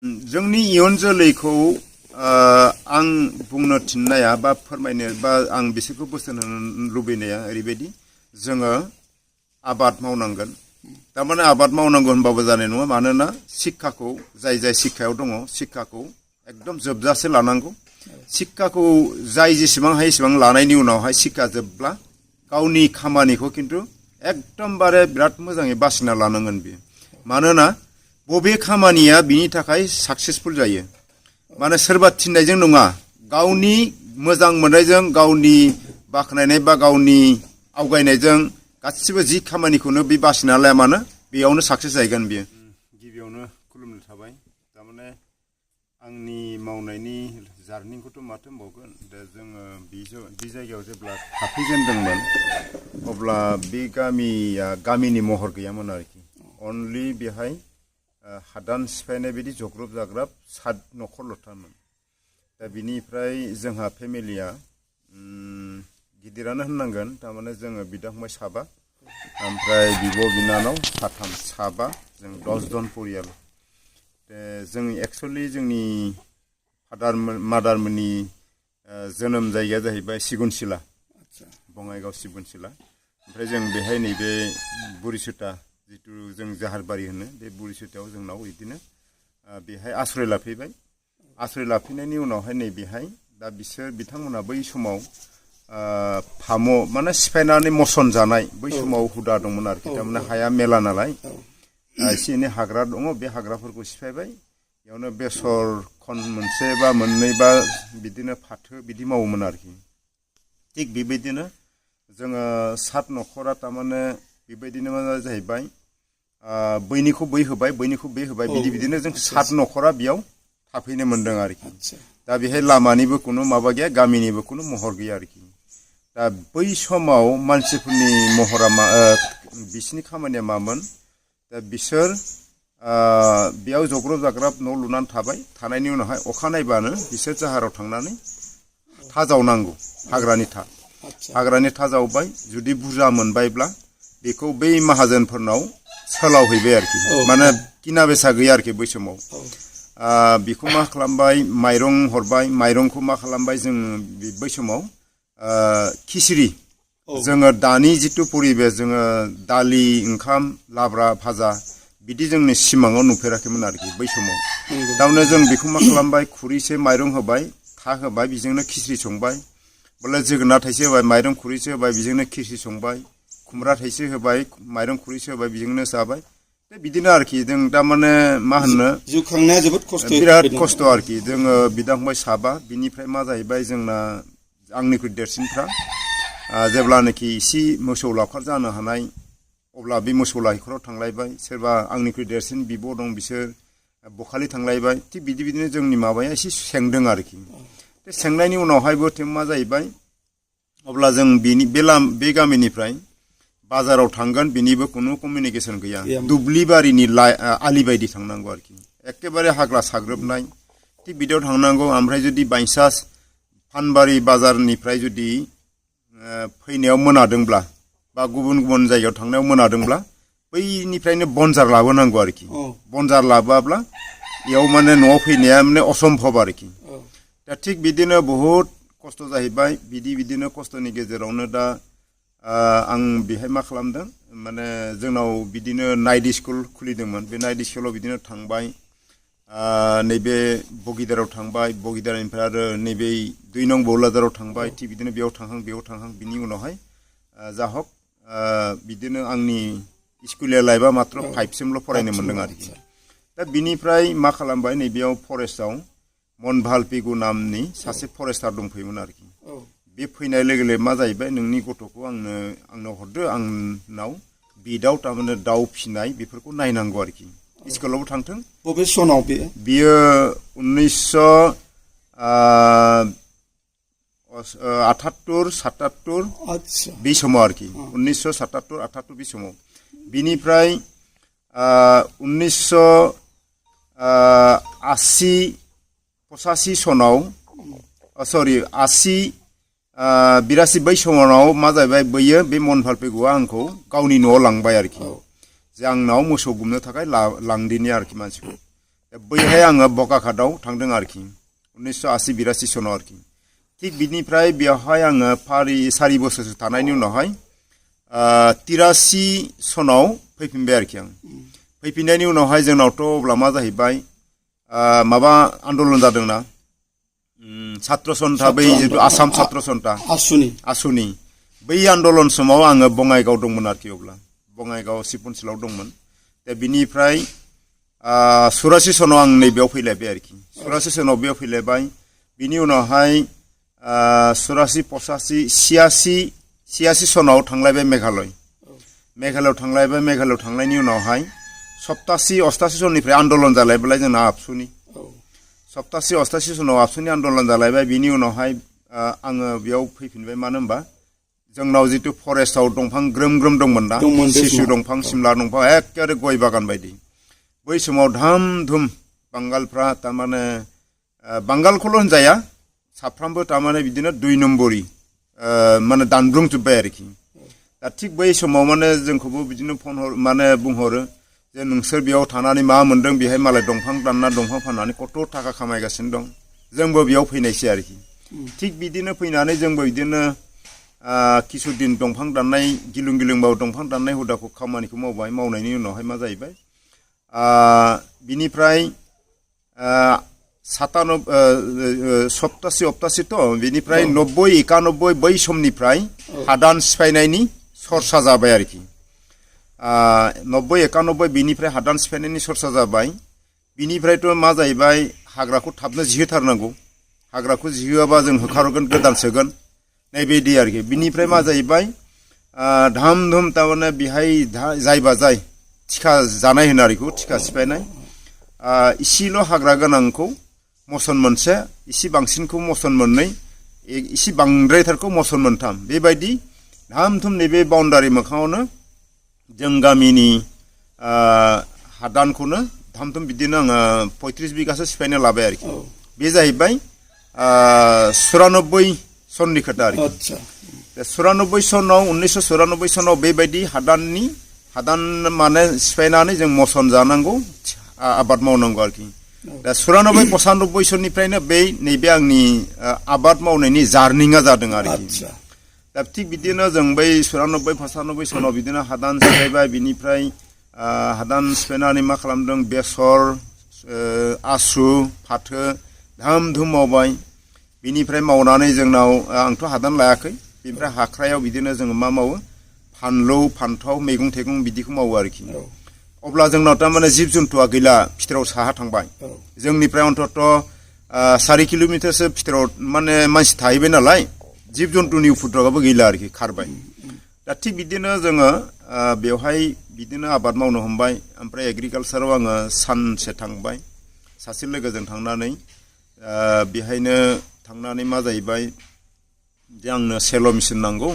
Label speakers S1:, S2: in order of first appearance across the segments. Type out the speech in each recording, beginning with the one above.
S1: जोंनि इयुन जोलैखौ आं बुंनो थिननाया बा फोरमायनो बा आं बिसोरखौ बोसोन होनो लुबैनाया ओरैबायदि जोङो आबाद मावनांगोन तारमाने आबाद मावनांगौ होनबाबो जानाय नङा मानोना शिक्षाखौ जाय जाय शिक्षायाव दङ शिक्षाखौ एकदम जोबजासे लानांगौ शिक्षाखौ जाय जेसेबां हायो एसेबां लानायनि उनावहाय शिक्षा जोबब्ला गावनि खामानिखौ खिन्थु एकदमबारे बिराद मोजाङै बासिना लानांगोन बियो मानोना बबे खामानिया बिनि थाखाय साक्सेसफुल जायो माने सोरबा थिननायजों नङा गावनि मोजां मोननायजों गावनि बाखनायनाय बा गावनि आवगायनायजों गासिबो जि खामानिखौनो बे बासिना लाया मानो बेयावनो साक्सेस जाहैगोन बियो गिबियावनो खुलुमनो थाबाय तारमाने आंनि मावनायनि जारनिखौथ' माथो होनबावगोन दा जोङो बे जायगायाव जेब्ला थाफैजेनदोंमोन अब्ला बे गामिनि महर गैयामोन आरोखि अनलि बेहाय हादान सिफायनाय बायदि जग्रब जाग्राब 7 न'खरल'थारमोन दा बिनिफ्राय जोंहा फेमिलिया गिदिरानो होननांगोन तारमाने जोङो बिदा फंबाय 7 ओमफ्राय बिब' बिनानाव 7 जों 10 जन परियाल जों एक्चुअली जोंनि मादारमोननि जोनोम जायगाया जाहैबाय सिगुनसिला बङाइगाव सिगुनसिला ओमफ्राय जों बेहाय नैबे बुरिसुता जितु जों जाहारबारि होनो बे बुरिसुतायाव जोंनाव बिदिनो बेहाय आश्रय लाफैबाय आश्रय लाफैनायनि उनावहाय नैबेहाय दा बिथांमोना बै समाव फामु माने सिफायनानै मसन जानाय बै समाव हुदा दंमोन आरोखि तारमाने हाया मेला नालाय एसे एनै हाग्रा दङ बे हाग्राफोरखौ सिफायबाय बेयावनो बेसर खन मोनसे बा मोननै बा बिदिनो फाथो बिदि मावोमोन आरोखि थिग बेबायदिनो जोङो 7 न'खरा तारमाने बेबायदिनो मा जाहैबाय बैनिखौ बै होबाय बैनिखौ बे होबाय बिदिनो जों 7 न'खरा बेयाव थाफैनो मोनदों आरोखि दा बेहाय लामानिबो कुनु माबा गैया गामिनिबो कुनु महर गैया आरोखि दा बै समाव मानसिफोरनि महरा बिसिनि खामानिया मामोन दा बिसोर बेयाव जग्रब जाग्राब न' लुनानै थाबाय थानायनि उनावहाय अखा नायबानो बिसोर जाहाराव थांनानै था जावनांगौ हाग्रानि था जावबाय जुदि बुरजा मोनबायब्ला बेखौ बै माहाजोनफोरनाव सोलावहैबाय आरोखि माने किना बेसा गैया आरोखि बै समाव बेखौ मा खालामबाय माइरं हरबाय माइरंखौ मा खालामबाय जों बै समाव खिसिरि जोङो दानि जितु परिबेस जोङो दालि ओंखाम लाब्रा भाजा बिदि जोंनि सिमाङाव नुफेराखैमोन आरोखि बै समाव दावनो जों बेखौ मा खालामबाय खुरैसे माइरं होबाय था होबाय बेजोंनो खिसिरि संबाय बोले जोगोनार थाइसे होबाय माइरं खुरैसे होबाय बेजोंनो खिसिरि संबाय खुमब्रा थाइसे होबाय माइरं खुरैसे होबाय बेजोंनो जाबाय बिदिनो आरोखि जों तारमाने मा होननो
S2: जिउ खांनाया जोबोद खस्थ
S1: बिराद खस्थ आरोखि जोङो बिदा फंबाय 7 बिनिफ्राय मा जाहैबाय जोंना आंनिख्रुइ देरसिनफ्रा जेब्लानाखि इसे मोसौ लावखार जानो हानाय अब्ला बे मोसौ लायखराव थांलायबाय सोरबा आंनिख्रुइ देरसिन बिब' दं बिसोर बखालि थांलायबाय थिग बिदिनो जोंनि माबाया एसे सेंदों आरोखि बे सेंनायनि उनावहायबो मा जाहैबाय अब्ला जों बे गामिनिफ्राय बाजाराव थांगोन बिनिबो कुनु कमिउनिकेसन गैया दुब्लिबारिनि आलि बायदि थांनांगौ आरोखि एखेबारे हाग्रा साग्रोबनाय थिग बिदियाव थांनांगौ ओमफ्राय जुदि बायसान्स फानबारि बाजारनिफ्राय जुदि फैनायाव मोनादोंब्ला बा गुबुन जायगायाव थांनायाव मोनादोंब्ला बैनिफ्रायनो बनजार लाबोनांगौ आरोखि बनजार लाबोआब्ला बेयाव माने न'आव फैनाया माने असम्भब आरोखि दा थिग बिदिनो बहुद खस्थ' जाहैबाय बिदिनो खस्थ'नि गेजेरावनो दा आं बेहाय मा खालामदों माने जोंनाव बिदिनो नाइट स्कुल खुलिदोंमोन बे नाइट स्कुलाव बिदिनो थांबाय नैबे बगिदाराव थांबाय बगिदारनिफ्राय आरो नैबे 2 नं बौलादाराव थांबाय थिग बिदिनो बेयाव थांहां बिनि उनावहाय जा हक बिदिनो आंनि स्कुलिया लाइफआ मात्र 5 सिमल' फरायनो मोनदों आरोखि दा बिनिफ्राय मा खालामबाय नैबेयाव फरेस्टआव मनभाल पेगु नामनि सासे फरेस्टार दंफैयोमोन आरोखि बे फैनाय लोगो लोगो मा जाहैबाय नोंनि गथ'खौ आंनो हरदो आंनाव बिदाव तारमाने दाउ फिनाय बेफोरखौ नायनांगौ आरोखि स्कुलावबो थांथों
S2: बबे सनाव
S1: बियो 1978-77 बे समाव आरोखि 1977-78 बे समाव बिनिफ्राय 1980-85 सनाव 82 बै समाव मा जाहैबाय बैयो बे मनभाल पेगुआ आंखौ गावनि न'आव लांबाय आरोखि जे आंनाव मोसौ गुमनो थाखाय लांदिनि आरोखि मानसिखौ बैहाय आङो बकाखाताव थांदों आरोखि 1980-82 सनाव आरोखि थिग बिनिफ्राय बेवहाय आङो सारि बोसोरसो थानायनि उनावहाय 83 सनाव फैफिनबाय आरोखि आं फैफिननायनि उनावहाय जोंनावथ' अब्ला मा जाहैबाय माबा आन्दलन जादोंना छात्र सन्था बै जितु आसाम छात्र सन्था आसुनि बै आन्दलन समाव आङो बङाइगाव दंमोन आरोखि अब्ला बङाइगाव सिपनसिलाव दंमोन दा बिनिफ्राय 84 सनाव आं नैबेयाव फैलायबाय आरोखि 84 सनाव बेयाव फैलायबाय बिनि उनावहाय 84 85 86 सनाव थांलायबाय मेघालयआव थांनायनि उनावहाय 87-88 सननिफ्राय आन्दलन जालायबाय जोंना आबसुनि 87-88 सनाव आबसुनि आन्दलन जालायबाय बिनि उनावहाय आङो बेयाव फैफिनबाय मानो होनबा जोंनाव जितु फरेस्टआव दंफां ग्रोम ग्रोम दंमोन ना सिसु दंफां सिमला दंफां एखेबारे गय बागान बायदि बै समाव धाम धुम बांगालफ्रा तारमाने बांगालखौल' होनजाया साफ्रामबो तारमाने बिदिनो 2 नम्बरि माने दानब्रुंजोब्बाय आरोखि दा थिग बै समाव माने जोंखौबो बिदिनो माने बुंहरो जे नोंसोर बेयाव थानानै मा मोन्दों बेहाय मालाय दंफां दानना दंफां फाननानै कत थाखा खामायगासिनो दं जोंबो बेयाव फैनायसै आरोखि थिग बिदिनो फैनानै जोंबो बिदिनो किसुदिन दंफां दाननाय गिलुं गिलुंबाव दंफां दाननाय हुदाखौ खामानिखौ मावनायनि उनावहाय मा जाहैबाय बिनिफ्राय 87-88 बिनिफ्राय 90-91 बै समनिफ्राय हादान सिफायनायनि सरसा जाबाय आरोखि 90-91 बिनिफ्राय हादान सिफायनायनि सरसा जाबाय बिनिफ्रायथ' मा जाहैबाय हाग्राखौ थाबनो जिहोथारनांगौ हाग्राखौ जिहोआबा जों होखारगोन गोदान सोगोन नैबेदि आरोखि बिनिफ्राय मा जाहैबाय धाम धुम तारमाने बेहाय जायबा जाय थिखा जानाय होनो आरोखि थिखा सिफायनाय इसेल' हाग्रा गोनांखौ मसन मोनसे इसे बांसिनखौ मसन मोननै इसे बांद्रायथारखौ मसन मोनथाम बेबायदि धाम धुम नैबे बाउन्डारि मोखाङावनो जों गामिनि हादानखौनो धाम धुम बिदिनो आङो 35 बिगासो सिफायना लाबाय आरोखि बे जाहैबाय 94 सननि खोथा आरोखि 94 सनाव 1994 सनाव बेबायदि हादान माने सिफायनानै जों मसन जानांगौ आबाद मावनांगौ आरोखि दा 94-95 सननिफ्रायनो नैबे आंनि आबाद मावनायनि जार्निंआ जादों आरोखि दा थिग बिदिनो जों बै 94-95 सनाव बिदिनो हादान सिफायबाय बिनिफ्राय हादान सिफायनानै मा खालामदों बेसर आसु फाथो धाम धुम मावबाय बिनिफ्राय मावनानै जोंनाव आंथ' हादान लायाखै बिनिफ्राय हाख्रायाव बिदिनो जोङो मा मावो फानलौ फान्थाव मैगं थाइगं बिदिखौ मावो आरोखि अब्ला जोंनाव तारमाने जिब जुन्थुआ गैला फिथोराव साहा थांबाय जोंनिफ्राय अन्तत 4 किल'मिटारसो फिथोराव माने मानसि थाहैबाय नालाय जिब जुन्थुनि उपद्रबआबो गैला आरोखि खारबाय दा थिग बिदिनो जोङो बेवहाय बिदिनो आबाद मावनो हमबाय ओमफ्राय एग्रिकालसाराव आङो सानसे थांबाय सासे लोगोजों थांनानै बेहायनो थांनानै मा जाहैबाय जे आंनो सेल' मेचिन नांगौ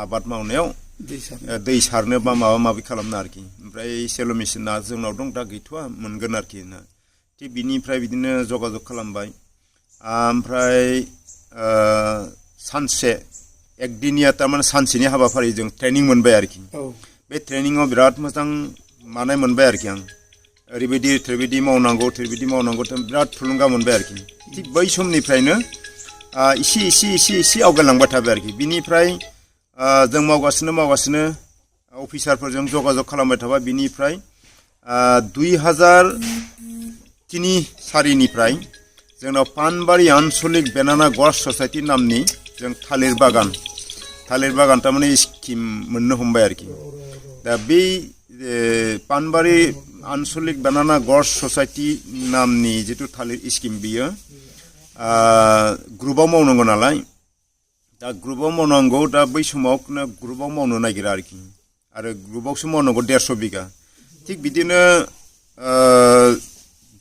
S1: आबाद मावनायाव दै सारनो बा माबा माबि खालामनो आरोखि ओमफ्राय सेल' मेचिना जोंनाव दं दा गैथ'वा मोनगोन आरोखि थिग बिनिफ्राय बिदिनो जगाजग खालामबाय ओमफ्राय सानसे एकदिनिया तारमाने सानसेनि हाबाफारिजों ट्रेनिं मोनबाय आरोखि बे ट्रेनिंआव बिराद मोजां मानाय मोनबाय आरोखि आं ओरैबायदि मावनांगौ बिराद थुलुंगा मोनबाय आरोखि थिग बै समनिफ्रायनो इसे आवगायलांबाय थाबाय आरोखि बिनिफ्राय जों मावगासिनो अफिसारफोरजों जगाजग खालामबाय थाबाय बिनिफ्राय 2003-04 निफ्राय जोंनाव पानबारि आनसलिक बेनाना ग'र्स ससाइटि नामनि जों थालिर बागान तारमाने स्किम मोननो हमबाय आरोखि दा बे पानबारि आनसलिक बेनाना ग'र्स ससाइटि नामनि जितु थालिर स्किम बियो ग्रुपाव मावनांगौ नालाय दा ग्रुपाव मावनांगौ दा बै समाव ग्रुपाव मावनो नागिरा आरोखि आरो ग्रुपावसो मावनांगौ 150 बिगा थिग बिदिनो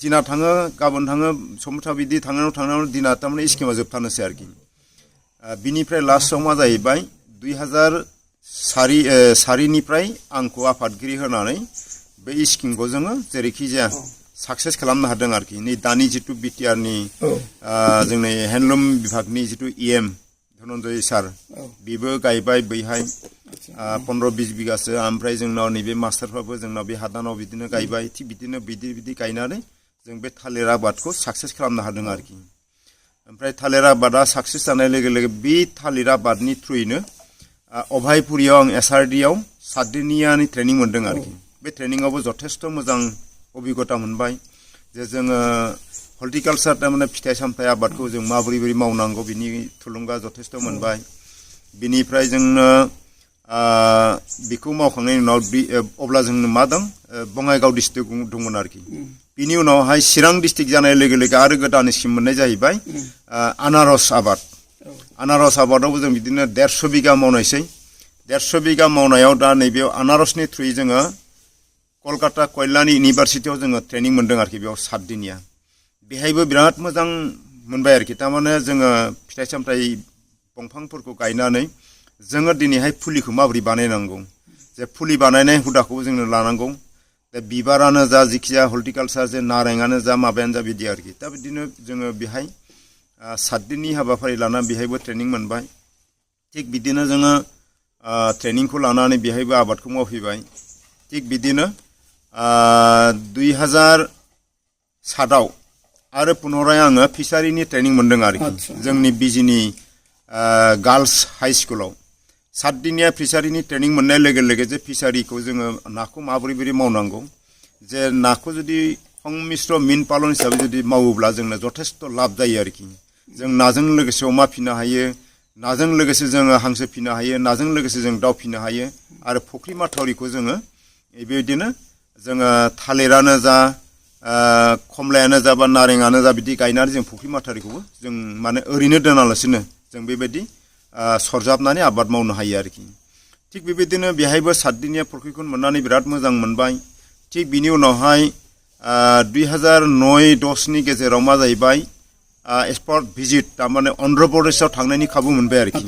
S1: दिना थाङो गाबोन थाङो समथा बिदि थांनायाव दिना तारमाने स्किमा जोबथारनोसै आरोखि बिनिफ्राय लास्टआव मा जाहैबाय 2004 निफ्राय आंखौ आफादगिरि होनानै बे स्किमखौ जोङो जेरैखि जाया साक्सेस खालामनो हादों आरोखि नै दानि जितु बिटिआरनि जोंनि हेन्डलुम बिभागनि जितु इएम धनन्जय सार बेबो गायबाय बैहाय 15-20 बिगासो ओमफ्राय जोंनाव नैबे मास्टारफ्राबो जोंनाव बे हादानाव बिदिनो गायबाय थिग बिदिनो बिदि गायनानै जों बे थालिर आबादखौ साक्सेस खालामनो हादों आरोखि ओमफ्राय थालिर आबादा साक्सेस जानाय लोगो लोगो बे थालिर आबादनि थ्रुयैनो अभायपुरियाव आं एसआरडियाव 7 दिननि ट्रेनिं मोनदों आरोखि बे ट्रेनिंआवबो जथेस्थ' मोजां अभिगता मोनबाय जे जोङो हर्टिकालचार तारमाने फिथाइ सामथाइ आबादखौ जों माबोरै मावनांगौ बिनि थुलुंगा जथेस्थ' मोनबाय बिनिफ्राय जोङो बिखौ मावखांनायनि उनाव अब्ला जोंनो मा दं बङाइगाव डिस्ट्रिक्ट दंमोन आरोखि बिनि उनावहाय चिरां डिस्ट्रिक्ट जानाय लोगो लोगो आरो गोदानसिम मोननाय जाहैबाय आनारस आबाद आनारस आबादावबो जों बिदिनो 150 बिगा मावनायसै 150 बिगा मावनायाव दा नैबेयाव आनारसनि थ्रुयै जोङो कलकाता कल्याणी इउनिभारसिटियाव जोङो ट्रेनिं मोनदों आरोखि बेयाव 7 दिननिया बेहायबो बिराद मोजां मोनबाय आरोखि तारमाने जोङो फिथाइ सामथाइ दंफांफोरखौ गायनानै जोङो दिनैहाय फुलिखौ माबोरै बानायनांगौ जे फुलि बानायनाय हुदाखौ जोंनो लानांगौ दा बिबारानो जा जिखिजाया हर्टिकालचार जे नारेंआनो जा माबायानो जा बिदि आरोखि दा बिदिनो जोङो बेहाय 7 दिननि हाबाफारि लानानै बेहायबो ट्रेनिं मोनबाय थिग बिदिनो जोङो ट्रेनिंखौ लानानै बेहायबो आबादखौ मावफैबाय थिग बिदिनो 2007आव आरो पुनराय आङो फिसारिनि ट्रेनिं मोनदों आरोखि जोंनि बिजिनि गार्लस हाई स्कुलाव 7 दिननिया फिसारिनि ट्रेनिं मोननाय लोगो लोगो जे फिसारिखौ जोङो नाखौ माबोरै मावनांगौ जे नाखौ जुदि संमिश्र मिन पालन हिसाबै जुदि मावोब्ला जोंनो जथेस्थ लाब जायो आरोखि जों नाजों लोगोसे अमा फिनो हायो नाजों लोगोसे जोङो हांसो फिनो हायो नाजों लोगोसे जों दाउ फिनो हायो आरो फुख्रि माथावरिखौ जोङो बेबायदिनो जोङो थालिरानो जा खमलायानो जा बा नारेंआनो जा बिदि गायनानै जों फुख्रि माथावरिखौबो जों माने ओरैनो दोनालासिनो जों बेबायदि सरजाबनानै आबाद मावनो हायो आरोखि थिग बेबायदिनो बेहायबो 7 दिननिया प्रशिक्षण मोननानै बिराद मोजां मोनबाय थिग बिनि उनावहाय 2009-10 नि गेजेराव मा जाहैबाय एक्सपर्ट भिजिट तारमाने अन्ध्र प्रदेशआव थांनायनि खाबु मोनबाय आरोखि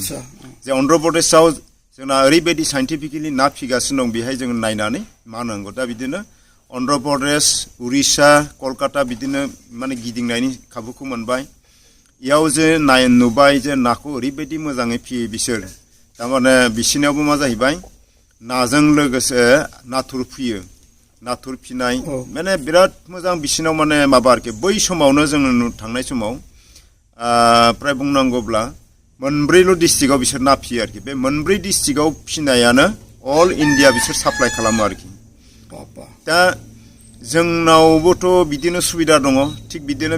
S1: जे अन्ध्र प्रदेशआव जोंना ओरैबायदि साइन्टिफिकेलि ना फिगासिनो दं बेहाय जों नायनानै मा नांगौ दा बिदिनो अन्ध्र प्रदेश उरिष्या कलकाता बिदिनो माने गिदिंनायनि खाबुखौ मोनबाय इयाव जे नुबाय जे नाखौ ओरैबायदि मोजाङै फियो बिसोर तारमाने बिसिनावबो मा जाहैबाय नाजों लोगोसे नाथुर फियो नाथुर फिनाय माने बिराद मोजां बिसिनाव माने माबा आरोखि बै समावनो जोङो थांनाय समाव प्राय बुंनांगौब्ला मोनब्रैल' डिस्ट्रिक्टआव बिसोर ना फियो आरोखि बे मोनब्रै डिस्ट्रिक्टआव फिनायानो अल इन्डिया बिसोर साप्लाय खालामो आरोखि दा जोंनावबोथ' बिदिनो सुबिदा दङ थिग बिदिनो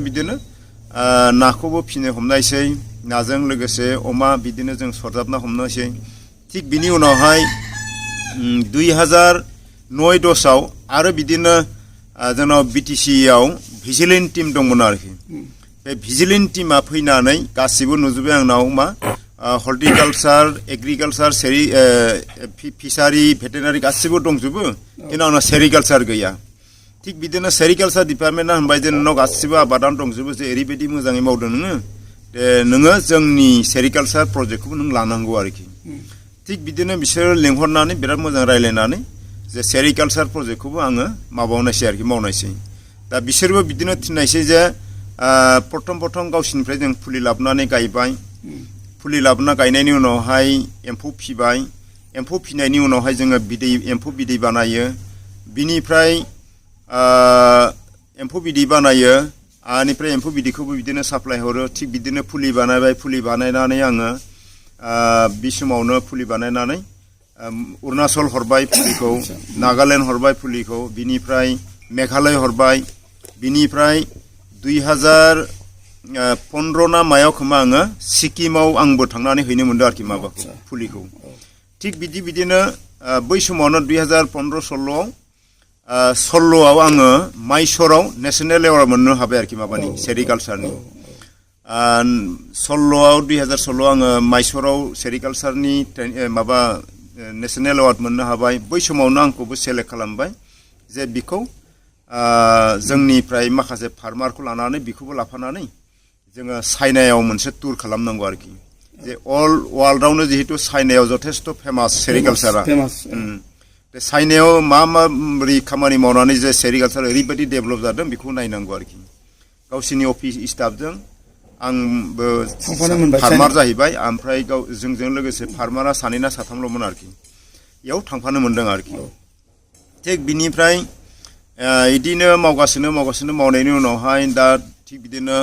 S1: नाखौबो फिनो हमनायसै नाजों लोगोसे अमा बिदिनो जों सरजाबना हमनोसै थिग बिनि उनावहाय 2009-10आव आरो बिदिनो जोंनाव बिटिसिआव भिजिलेन्ट टीम दंमोन आरोखि बे भिजिलेन्ट टीमा फैनानै गासिबो नुजोबबाय आंनाव मा हर्टिकालचार एग्रिकालचार फिसारि भेटेनारि गासिबो दंजोबो खिन्थु आंनाव सेरिकालचार गैया थिग बिदिनो सेरिकालचार डिपार्टमेन्टआ होनबाय जे नोंनाव गासिबो आबादानो दंजोबो जे ओरैबायदि मोजाङै मावदों नोङो जोंनि सेरिकालचार प्रजेक्टखौबो नों लानांगौ आरोखि थिग बिदिनो बिसोर लेंहरनानै बिराद मोजां रायज्लायनानै जे सेरिकालचार प्रजेक्टखौबो आङो माबावनायसै आरोखि मावनायसै दा बिसोरबो बिदिनो थिननायसै जे प्रथम गावसिनिफ्राय जों फुलि लाबोनानै गायबाय फुलि लाबोना गायनायनि उनावहाय एम्फौ फिबाय एम्फौ फिनायनि उनावहाय जोङो एम्फौ बिदै बानायो बिनिफ्राय एम्फौ बिदै बानायो आनिफ्राय एम्फौ बिदैखौबो बिदिनो साप्लाय हरो थिग बिदिनो फुलि बानायबाय फुलि बानायनानै आङो बि समावनो फुलि बानायनानै अरुणाचल हरबाय फुलिखौ नागालेण्ड हरबाय फुलिखौ बिनिफ्राय मेघालय हरबाय बिनिफ्राय 2015 ना मायाव खोमा आङो सिक्किमाव आंबो थांनानै हैनो मोनदों आरोखि माबाखौ फुलिखौ थिग बिदिनो बै समावनो 2015-16आव आङो माइसराव नेशनेल एवार्ड मोननो हाबाय आरोखि माबानि सेरिकालचारनि 2016आव आङो माइसराव सेरिकालचारनि माबा नेशनेल एवार्ड मोननो हाबाय बै समावनो आंखौबो सेलेक्ट खालामबाय जे बिखौ जोंनिफ्राय माखासे फार्मारखौ लानानै बिखौबो लाफानानै जोङो चाइनायाव मोनसे टुर खालामनांगौ आरोखि जे अल वर्ल्डआवनो जिहेतु चाइनायाव जथेस्थ फेमास सेरिकालचारा बे चाइनायाव माबोरै खामानि मावनानै जे सेरिकालचार ओरैबायदि डेभेलप जादों बेखौ नायनांगौ आरोखि गावसिनि अफिस स्टाफजों आंबो फार्मार जाहैबाय ओमफ्राय जोंजों लोगोसे फार्मारा 2 ना 3ल'मोन आरोखि इयाव थांफानो मोनदों आरोखि थिग बिनिफ्राय इदिनो मावगासिनो मावनायनि उनावहाय दा थिग बिदिनो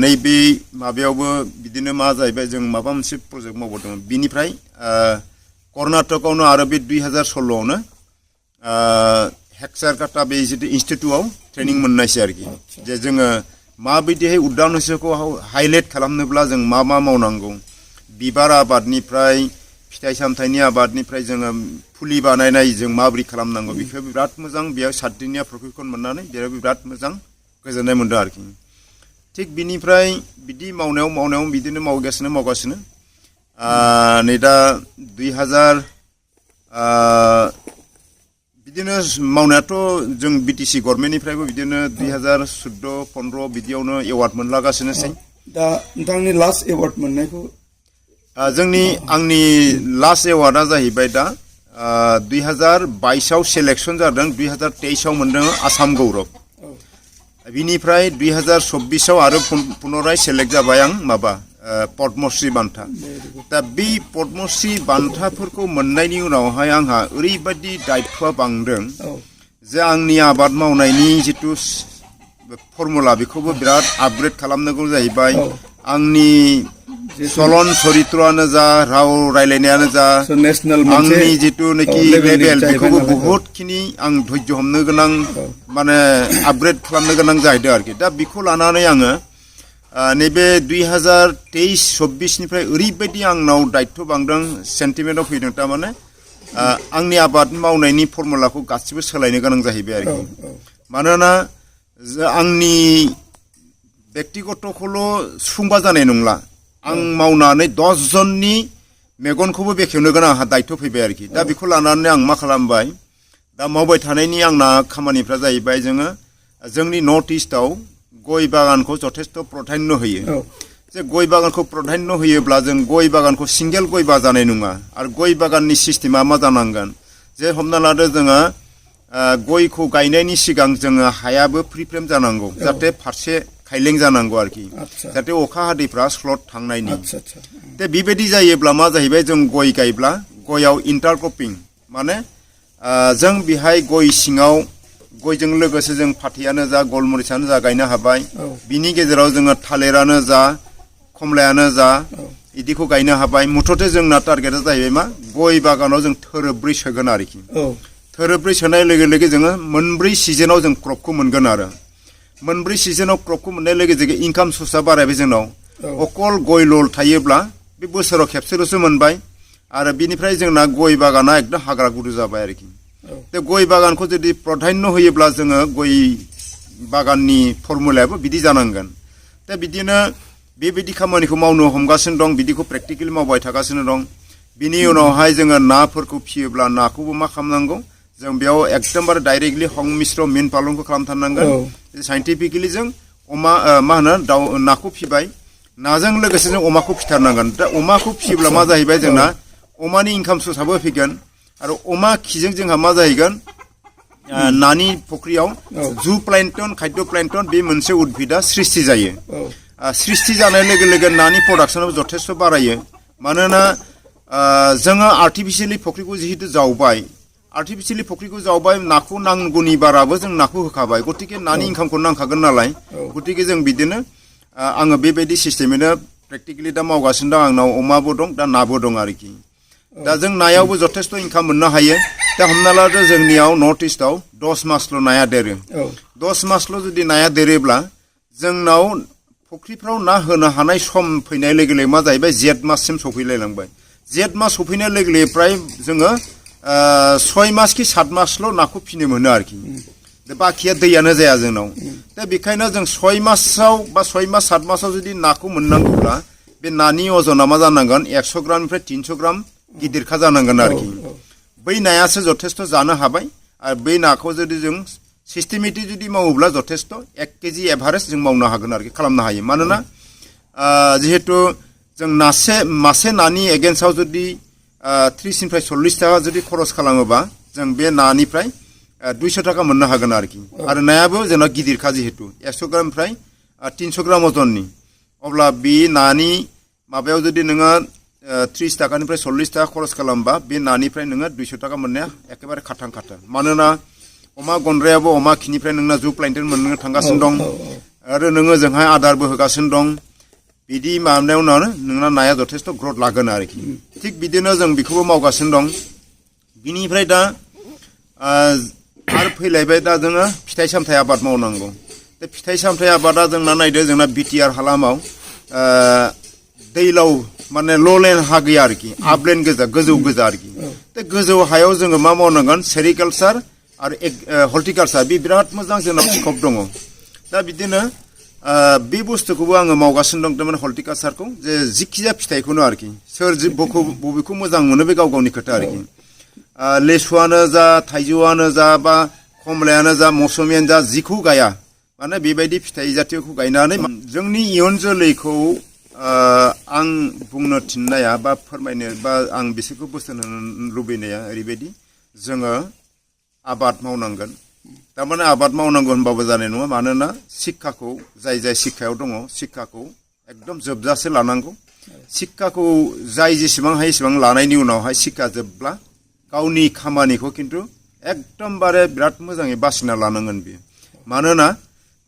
S1: नैबे माबायावबो बिदिनो मा जाहैबाय जों माबा मोनसे प्रजेक्ट मावबोदोंमोन बिनिफ्राय कर्नाटकआवनो आरो बे 2016आवनो हेक्सार काटा बे जितु इन्स्टिटिउटआव ट्रेनिं मोननायसै आरोखि जे जोङो माबायदिहाय उदान ओनसोलखौ हाइलाइट खालामनोब्ला जों मा मावनांगौ बिबार आबादनिफ्राय फिथाइ सामथाइनि आबादनिफ्राय जोङो फुलि बानायनाय जों माबोरै खालामनांगौ बेखौ बिराद मोजां बेयाव सातदिनिया प्रशिक्षण मोननानै बेयाव बिराद मोजां गोजोननाय मोनदों आरोखि थिग बिनिफ्राय बिदि मावनायाव बिदिनो मावगासिनो नै दा 2000 बिदिनो मावनायाथ' जों बिटिसि गभर्नमेन्टनिफ्रायबो बिदिनो 2014-15 बिदियावनो एवार्ड मोनलागासिनोसै
S2: दा नोंथांनि लास्ट एवार्ड मोननायखौ
S1: आंनि लास्ट एवार्डआ जाहैबाय दा 2022आव सेलेक्सन जादों 2023आव मोनदों आसाम गौरब बिनिफ्राय 2024आव आरो पुनराय सेलेक्ट जाबाय आं माबा पद्मश्री बान्था दा बे पद्मश्री बान्थाफोरखौ मोननायनि उनावहाय आंहा ओरैबायदि दायित्वआ बांदों जे आंनि आबाद मावनायनि जितु फर्मुला बेखौबो बिराद आपग्रेड खालामनांगौ जाहैबाय आंनि चलन चरित्रआनो जा राव रायलायनायानो जा आंनि जितुनाखि लेभेल बेखौबो बहुतखिनि आं धैर्य हमनो गोनां माने आपग्रेड खालामनो गोनां जाहैदों आरोखि दा बेखौ लानानै आङो नैबे 2023-24निफ्राय ओरैबायदि आंनाव दायित्व बांदों सेन्टिमेन्टआव फैदों थारमाने आंनि आबाद मावनायनि फर्मुलाखौ गासिबो सोलायनो गोनां जाहैबाय आरोखि मानोना आंनि बेक्तिगतखौल' सुफुंबा जानाय नंला आं मावनानै 10 जननि मेगनखौबो बेखेवनो गोनां आंहा दायित्व फैबाय आरोखि दा बेखौ लानानै आं मा खालामबाय दा मावबाय थानायनि आंना खामानिफ्रा जाहैबाय जोङो जोंनि नर्थ इस्टआव गय बागानखौ जथेस्थ प्राधान्य होयो जे गय बागानखौ प्राधान्य होयोब्ला जों गय बागानखौ सिंगेल गय बागान जानाय नङा आरो गय बागाननि सिस्टेमा मा जानांगोन जे हमना लादो जोङो गयखौ गायनायनि सिगां जोङो हायाबो फ्रिफ्रेम जानांगौ जाहाथे फारसे खायलें जानांगौ आरोखि जाहाथे अखा हादैफ्रा स्लट थांनायनि दा बेबायदि जायोब्ला मा जाहैबाय जों गय गायब्ला गयाव इन्टारक्रपिं माने जों बेहाय गय सिङाव गयजों लोगोसे जों फाथैयानो जा गलमरिचानो जा गायनो हाबाय बिनि गेजेराव जोङो थालिरानो जा खमलायानो जा इदिखौ गायनो हाबाय मुथते जोंना टारगेटआ जाहैबाय मा गय बागानाव जों थोरोब्रै सोगोन आरोखि थोरोब्रै सोनाय लोगो लोगो जोङो मोनब्रै सिजनाव जों क्रपखौ मोनगोन आरो मोनब्रै सिजनाव क्रपखौ मोननाय लोगो लोगो इनकाम सर्सआ बारायबाय जोंनाव अकल गय लल थायोब्ला बे बोसोराव खेबसेल'सो मोनबाय आरो बिनिफ्राय जोंना गय बागाना एकदम हाग्रा गुदु जाबाय आरोखि दा गय बागानखौ जुदि प्राधान्य होयोब्ला जोङो गय बागाननि फर्मुलायाबो बिदि जानांगोन दा बिदिनो बेबायदि खामानिखौ मावनो हमगासिनो दं बिदिखौ प्रेक्टिकेलि मावबाय थागासिनो दं बिनि उनावहाय जोङो नाफोरखौ फियोब्ला नाखौबो मा खालामनांगौ जों बेयाव एकदमबारे डाइरेक्टलि मिश्र मिन पालनखौ खालामथारनांगोन साइन्टिफिकेलि जों अमा मा होनो दाउ नाखौ फिबाय नाजों लोगोसे जों अमाखौ फिथारनांगोन दा अमाखौ फियोब्ला मा जाहैबाय जोंना अमानि इनकाम सर्सआबो फैगोन आरो अमा खिजों जोंहा मा जाहैगोन नानि फुख्रियाव जु प्लेन्टन खाद्य प्लेन्टन बे मोनसे उद्भिदा सृष्टि जायो सृष्टि जानाय लोगो लोगो नानि प्रडाक्सनाबो जथेस्थ बारायो मानोना जोङो आर्टिफिशियेलि फुख्रिखौ जिहेतु जावबाय आर्टिफिशियेलि फुख्रिखौ जावबाय नाखौ नांगौनि बाराबो जों नाखौ होखाबाय गतिके नानि इनकामखौ नांखागोन नालाय गतिके जों बिदिनो आङो बेबायदि सिस्टेमैनो प्रेक्टिकेलि दा मावगासिनो दं आंनाव अमाबो दं दा नाबो दं आरोखि दा जों नायावबो जथेस्थ इनकाम मोननो हायो दा हमना लादो जोंनियाव नर्थ इस्टआव 10 मासल' नाया देरो 10 मासल' जुदि नाया देरोब्ला जोंनाव फुख्रिफ्राव ना होनो हानाय सम फैनाय लोगो लोगो मा जाहैबाय जेठ माससिम सफैलायलांबाय जेठ मास सफैनाय लोगो लोगो प्राय जोङो 6 मास कि 7 मासल' नाखौ फिनो मोनो आरोखि दा बाखिया दैयानो जाया जोंनाव दा बेखायनो जों 6 मासाव बा 6 मास 7 मासाव जुदि नाखौ मोननांगौब्ला बे नानि अजना मा जानांगोन 100 ग्रामनिफ्राय 300 ग्राम गिदिरखा जानांगोन आरोखि बै नायासो जथेस्थ जानो हाबाय आरो बै नाखौ जुदि जों सिस्टेमेटिक जुदि मावोब्ला जथेस्थ 1 केजि एभारेज जों मावनो हागोन आरोखि खालामनो हायो मानोना जिहेतु जों मासे नानि एगेन्स्टआव जुदि 30 निफ्राय 40 टाका जुदि खरस खालामोबा जों बे नानिफ्राय 200 टाका मोननो हागोन आरोखि आरो नायाबो जोंना गिदिरखा जिहेतु 100 ग्रामनिफ्राय 300 ग्राम अजननि अब्ला बे नानि माबायाव जुदि नोङो 30 टाकानिफ्राय 40 टाका खरस खालामबा बे नानिफ्राय नोङो 200 टाका मोननाया एखेबारे खाथां मानोना अमा गन्द्रायाबो अमा खिनिफ्राय नोंना जु प्लेन्टेन मोननो थांगासिनो दं आरो नोङो जोंहा आदारबो होगासिनो दं बिदि माबानायाव नोंना नाया जथेस्थ ग्रथ लागोन आरोखि थिग बिदिनो जों बेखौबो मावगासिनो दं बिनिफ्राय दा आरो फैलायबाय दा जोङो फिथाइ सामथाइ आबाद मावनांगौ बे फिथाइ सामथाइ आबादा जोंना नायदो जोंना बिटिआर हालामाव दैलाव माने ल'लेन्ड हा गैया आरोखि आपलेन्ड गोजा गोजौ गोजा आरोखि बे गोजौ हायाव जोङो मा मावनांगोन सेरिकालचार आरो हर्टिकालचार बे बिराद मोजां जोंनाव स्कप दङ दा बिदिनो बे बुस्थुखौबो आङो मावगासिनो दं थारमाने हर्टिकालचारखौ जे जिखिजाया फिथाइखौनो आरोखि सोर बबेखौ मोजां मोनो बे गाव गावनि खोथा आरोखि लेसुआनो जा थाइजौआनो जा बा कमलायानो जा मौसुमियानो जा जिखौ गाया माने बेबायदि फिथाइ जातियखौ गायनानै जोंनि इयुन जोलैखौ आं बुंनो थिननाया बा फोरमायनो बा आं बिसोरखौ बोसोन होनो लुबैनाया ओरैबायदि जोङो आबाद मावनांगोन थारमाने आबाद मावनांगौ होनबाबो जानाय नङा मानोना शिक्षाखौ जाय शिक्षायाव दङ शिक्षाखौ एकदम जोबजासे लानांगौ शिक्षाखौ जाय जेसेबां हायो एसेबां लानायनि उनावहाय शिक्षा जोबब्ला गावनि खामानिखौ खिन्थु एकदमबारे बिराद मोजाङै बासिना लानांगोन बियो मानोना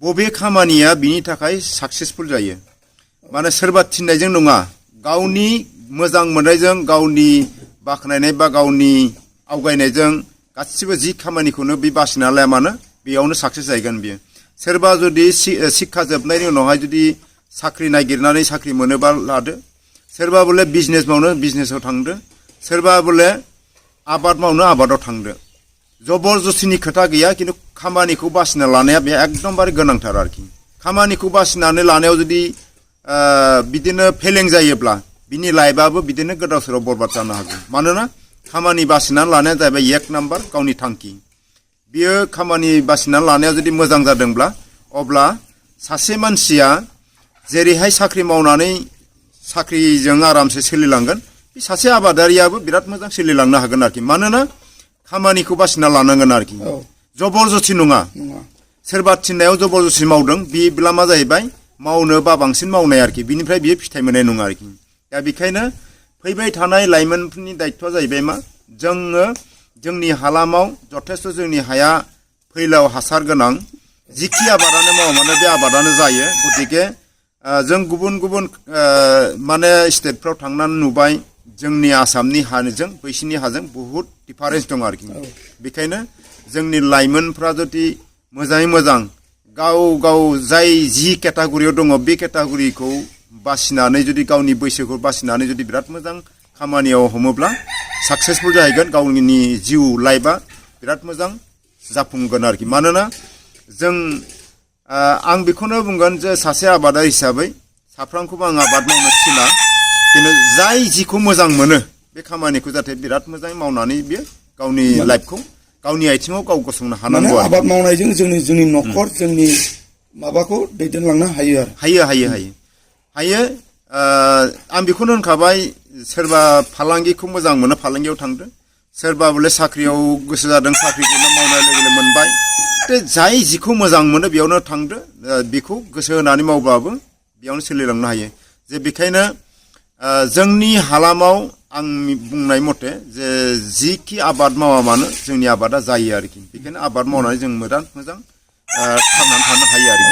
S1: बबे खामानिया बिनि थाखाय साक्सेसफुल जायो माने सोरबा थिननायजों नङा गावनि मोजां मोननायजों गावनि बाख्नायनाय बा गावनि आवगायनायजों गासिबो जि खामानिखौनो बे बासिना लाया मानो बेयावनो साक्सेस जाहैगोन बियो सोरबा जुदि शिक्षा जोबनायनि उनावहाय जुदि साख्रि नागिरनानै साख्रि मोनोबा लादो सोरबा बोले बिजनेस मावनो बिजनेसाव थांदो सोरबा बोले आबाद मावनो आबादाव थांदो जबरदस्तिनि खोथा गैया खिन्थु खामानिखौ बासिना लानाया बे एकदमबारे गोनांथार आरोखि खामानिखौ बासिनानै लानायाव जुदि बिदिनो फेलें जायोब्ला बिनि लाइफआबो बिदिनो गोदाव सोराव बरबाद जानो हागौ मानोना खामानि बासिनानै लानाया जाहैबाय एक नाम्बार गावनि थांखि बियो खामानि बासिनानै लानाया जुदि मोजां जादोंब्ला अब्ला सासे मानसिया जेरैहाय साख्रि मावनानै साख्रिजों आरामसे सोलिलांगोन बे सासे आबादारियाबो बिराद मोजां सोलिलांनो हागोन आरोखि मानोना खामानिखौ बासिना लानांगोन आरोखि जबरदस्ति नङा सोरबा थिननायाव जबरदस्ति मावदों बेब्ला मा जाहैबाय मावनो बा बांसिन मावनाय आरोखि बिनिफ्राय बियो फिथाइ मोननाय नङा आरोखि दा बेखायनो फैबाय थानाय लाइमोनफोरनि दायित्वआ जाहैबाय मा जोङो जोंनि हालामाव जथेस्थ जोंनि हाया फैलाव हासार गोनां जिखि आबादानो मावा मानो बे आबादानो जायो गतिके जों गुबुन गुबुन माने स्टेटफ्राव थांनानै नुबाय जोंनि आसामनि हाजों बैसिनि हाजों बहुद डिफारेन्स दं आरोखि बेखायनो जोंनि लाइमोनफ्रा जुदि मोजाङै मोजां गाव गाव जाय जि केटागरियाव दङ बे केटागरिखौ बासिनानै जुदि गावनि बैसोखौ बासिनानै जुदि बिराद मोजां खामानियाव हमोब्ला साक्सेसफुल जाहैगोन गावनि जिउ लाइफआ बिराद मोजां जाफुंगोन आरोखि मानोना जों आं बेखौनो बुंगोन जे सासे आबादारि हिसाबै साफ्रोमखौबो आं आबाद मावनो थिना खिन्थु जाय जिखौ मोजां मोनो बे खामानिखौ जाहाथे बिराद मोजाङै मावनानै बियो गावनि लाइफखौ गावनि आथिङाव गाव गसंनो हानांगौ
S2: आबाद मावनायजों जोंनि न'खर जोंनि माबाखौ दैदेनलांनो हायो आरो हायो आं बेखौनो होनखाबाय सोरबा फालांगिखौ मोजां मोनो फालांगियाव थांदो सोरबा बोले साख्रियाव गोसो जादों साख्रिखौनो मावनाय लोगो लोगो मोनबाय जाय जिखौ मोजां मोनो बेयावनो थांदो बेखौ गोसो होनानै मावब्लाबो बेयावनो सोलिलांनो हायो जे बेखायनो जोंनि हालामाव आं बुंनाय मथे जे जिखि आबाद मावा मानो जोंनि आबादा जायो आरोखि बेखायनो आबाद मावनानै जों मोजां थांनानै थानो हायो आरोखि